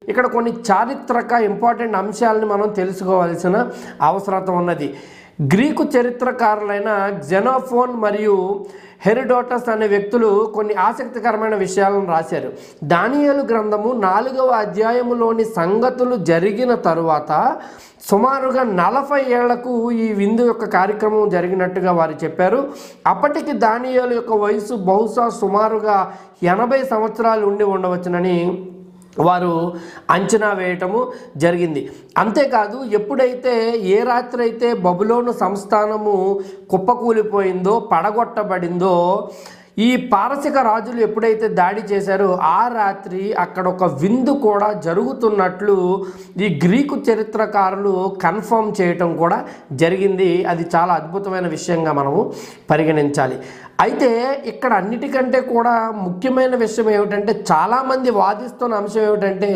ఇక్కడ కొన్ని చారిత్రక ఇంపార్టెంట్ అంశాలను మనం తెలుసుకోవాల్సిన అవసరం ఉన్నది. గ్రీకు చరిత్రకారులైన జెనోఫోన్ మరియు హెరోడోటస్ అనే వ్యక్తులు కొన్ని ఆసక్తికరమైన విషయాలను రాశారు. దానియేలు గ్రంథము 4వ అధ్యాయములోని సంగతులు జరిగిన తరువాత సుమారుగా 40 ఏళ్లకు ఈ విందు యొక్క కార్యక్రమం జరిగినట్టుగా వారు చెప్పారు. అప్పటికి దానియేలు యొక్క వయసు బహుశా సుమారుగా 80 సంవత్సరాలు ఉండి ఉండవచ్చునని వారు అంచనా వేయటము జరిగింది. అంతేకాదు, ఎప్పుడైతే ఏ రాత్రి అయితే బబులోను సంస్థానము కుప్పకూలిపోయిందో, పడగొట్టబడిందో, ఈ పారసిక రాజులు ఎప్పుడైతే దాడి చేశారో ఆ రాత్రి అక్కడ ఒక విందు కూడా జరుగుతున్నట్లు ఈ గ్రీకు చరిత్రకారులు కన్ఫర్మ్ చేయటం కూడా జరిగింది. అది చాలా అద్భుతమైన విషయంగా మనము పరిగణించాలి. అయితే ఇక్కడ అన్నిటికంటే కూడా ముఖ్యమైన విషయం ఏమిటంటే, చాలామంది వాదిస్తున్న అంశం ఏమిటంటే